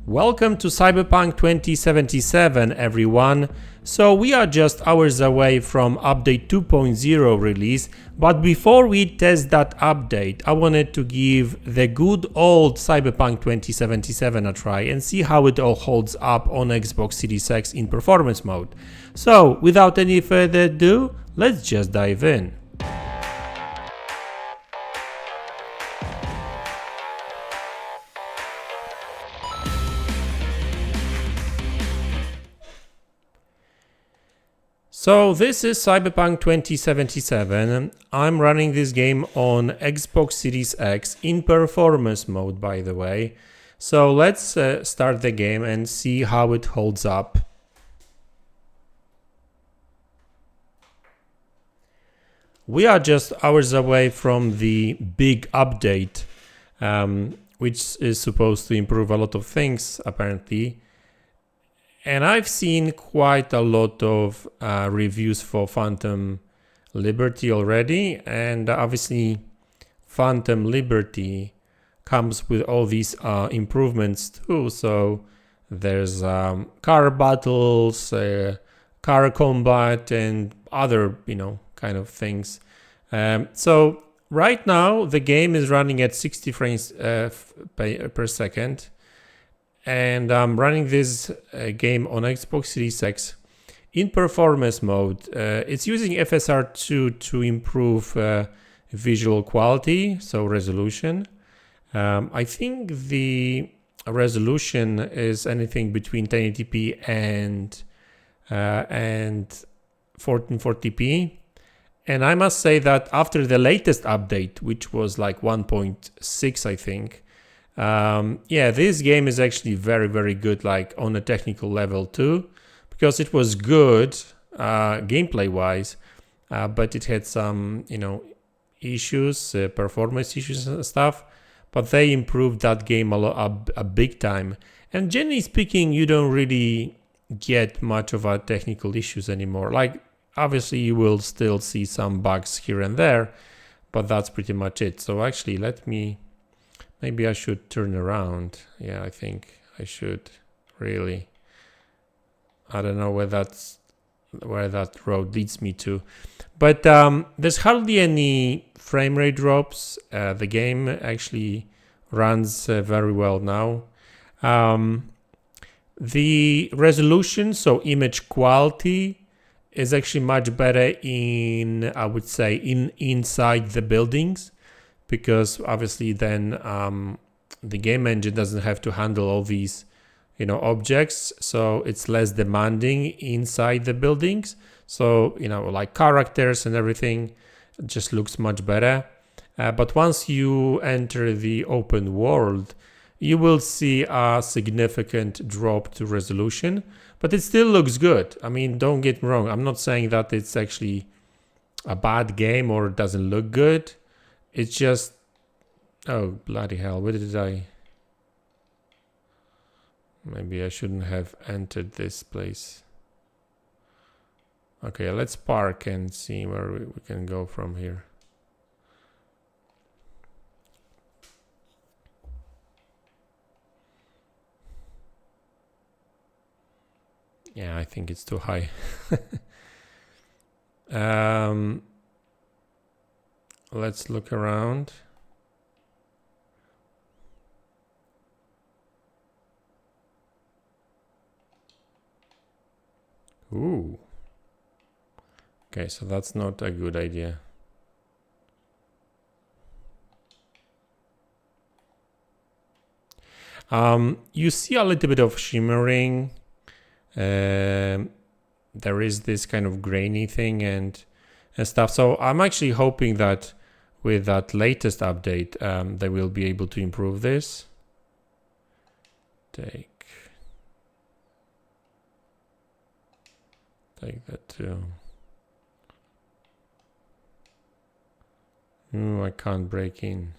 Welcome to Cyberpunk 2077, everyone. So we are just hours away from update 2.0 release, but before we test that update, I wanted to give the good old Cyberpunk 2077 a try and see how it all holds up on Xbox Series X in performance mode. So without any further ado, let's just dive in. So this is Cyberpunk 2077. I'm running this game on Xbox Series X in performance mode, by the way. So let's start the game and see how it holds up. We are just hours away from the big update, which is supposed to improve a lot of things, apparently. And I've seen quite a lot of reviews for Phantom Liberty already, and obviously Phantom Liberty comes with all these improvements too. So there's car battles, car combat, and other, kind of things. So right now the game is running at 60 frames per second. And I'm running this game on Xbox Series X in performance mode. It's using FSR2 to improve visual quality, so resolution. I think the resolution is anything between 1080p and 1440p. And I must say that after the latest update, which was like 1.6, I think, this game is actually very, very good, like on a technical level too, because it was good gameplay wise, but it had some, issues, performance issues and stuff, but they improved that game a big time. And generally speaking, you don't really get much of a technical issues anymore. Like, obviously you will still see some bugs here and there, but that's pretty much it. So actually, maybe I should turn around. Yeah, I think I should really. I don't know where that road leads me to. But there's hardly any frame rate drops. The game actually runs very well now. The resolution, so image quality, is actually much better I would say, inside the buildings. Because obviously then the game engine doesn't have to handle all these, objects. So it's less demanding inside the buildings. So, like characters and everything just looks much better. But once you enter the open world, you will see a significant drop to resolution. But it still looks good. I mean, don't get me wrong. I'm not saying that it's actually a bad game or it doesn't look good. It's just, oh, bloody hell, where did I? Maybe I shouldn't have entered this place. Okay, let's park and see where we can go from here. Yeah, I think it's too high. Let's look around. Ooh. Okay, so that's not a good idea. You see a little bit of shimmering. There is this kind of grainy thing and stuff. So I'm actually hoping that with that latest update, they will be able to improve this. Take that too. I can't break in.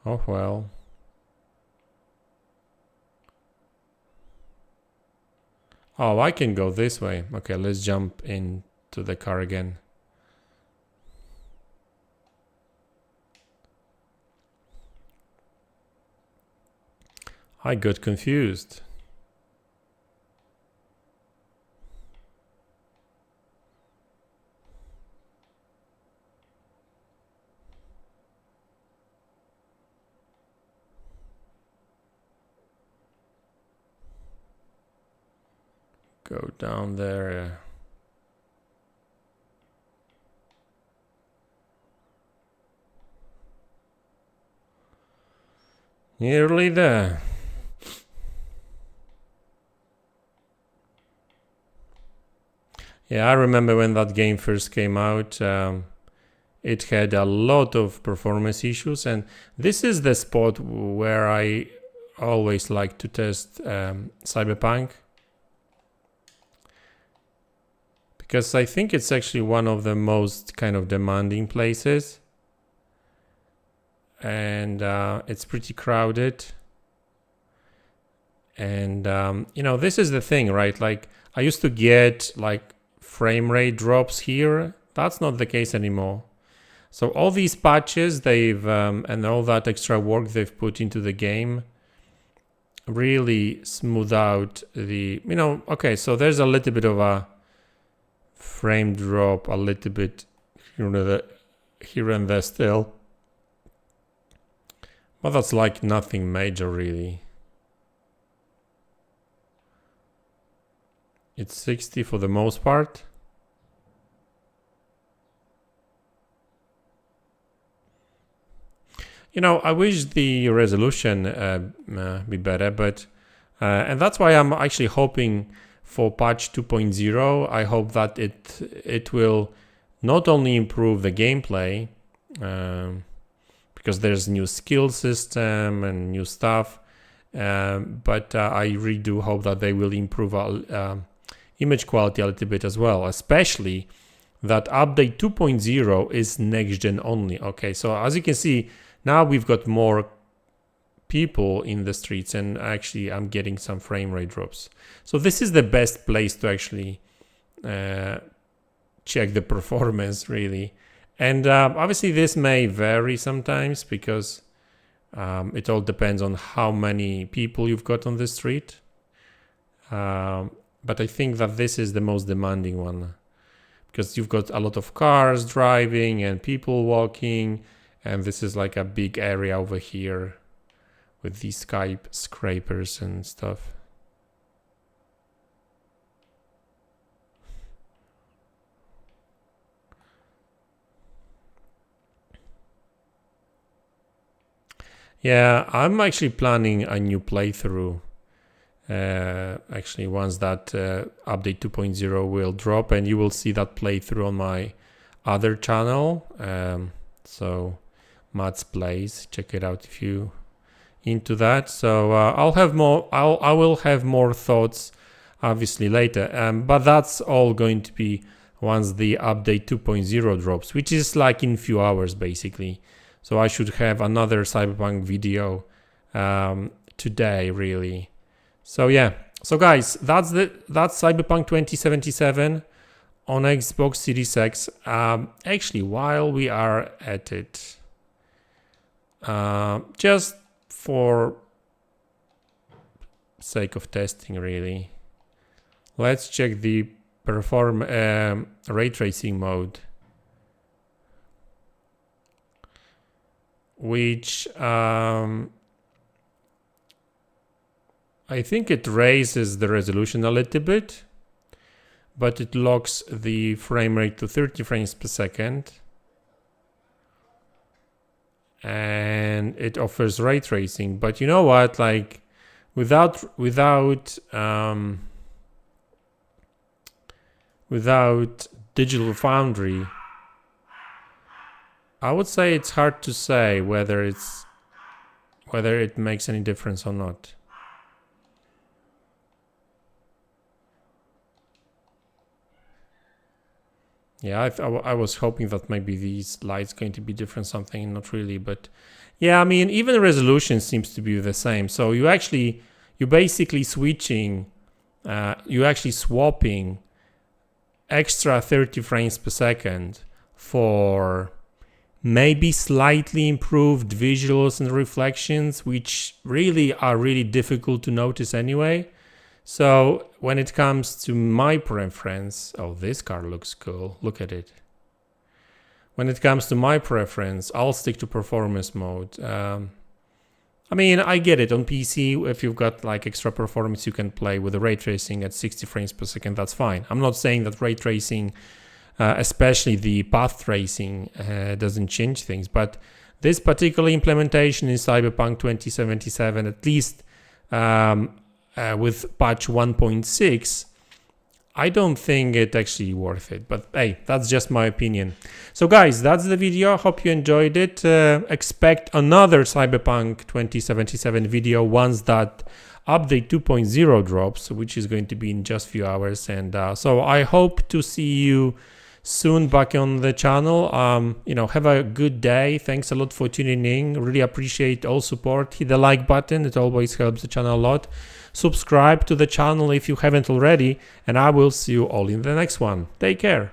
Oh well. Oh, I can go this way. Okay, let's jump into the car again. I got confused. Go down there. Nearly there. Yeah, I remember when that game first came out, it had a lot of performance issues, and this is the spot where I always like to test Cyberpunk, because I think it's actually one of the most kind of demanding places, and it's pretty crowded. And you know, this is the thing, right? Like, I used to get like frame rate drops here. That's not the case anymore. So all these patches they've and all that extra work they've put into the game really smooth out the, you know, okay, so there's a little bit of a frame drop, a little bit here and there still, but that's like nothing major really. It's 60 for the most part. You know, I wish the resolution be better, but and that's why I'm actually hoping for patch 2.0. I hope that it will not only improve the gameplay, because there's new skill system and new stuff, but I really do hope that they will improve image quality a little bit as well, especially that update 2.0 is next gen only. Okay, so as you can see, now we've got more people in the streets, and actually I'm getting some frame rate drops. So this is the best place to actually check the performance really. And obviously this may vary sometimes, because it all depends on how many people you've got on the street. But I think that this is the most demanding one, because you've got a lot of cars driving and people walking, and this is like a big area over here with these skyscrapers and stuff. Yeah, I'm actually planning a new playthrough. Actually, once that update 2.0 will drop, and you will see that playthrough on my other channel. So MaDz Plays, check it out if you into that. So I'll have more. I will have more thoughts, obviously later. But that's all going to be once the update 2.0 drops, which is like in few hours basically. So I should have another Cyberpunk video today, really. So yeah, so guys, that's Cyberpunk 2077 on Xbox Series X. Actually, while we are at it, just for sake of testing, really, let's check the ray tracing mode, which I think it raises the resolution a little bit, but it locks the frame rate to 30 frames per second, and it offers ray tracing. But you know what, like without Digital Foundry, I would say it's hard to say whether it makes any difference or not. Yeah, I was hoping that maybe these lights going to be different something, not really, but yeah, I mean, even the resolution seems to be the same. So you're basically switching, you're actually swapping extra 30 frames per second for maybe slightly improved visuals and reflections, which really are really difficult to notice anyway. So when it comes to my preference, oh, this car looks cool, look at it. When it comes to my preference, I'll stick to performance mode. I mean, I get it. On PC, if you've got like extra performance, you can play with the ray tracing at 60 frames per second. That's fine. I'm not saying that ray tracing, especially the path tracing, doesn't change things. But this particular implementation in Cyberpunk 2077, at least with patch 1.6, I don't think it's actually worth it, but hey, that's just my opinion. So guys, that's the video. Hope you enjoyed it. Expect another Cyberpunk 2077 video once that update 2.0 drops, which is going to be in just a few hours. And so I hope to see you soon back on the channel. Have a good day. Thanks a lot for tuning in. Really appreciate all support. Hit the like button. It always helps the channel a lot. Subscribe to the channel if you haven't already, and I will see you all in the next one. Take care.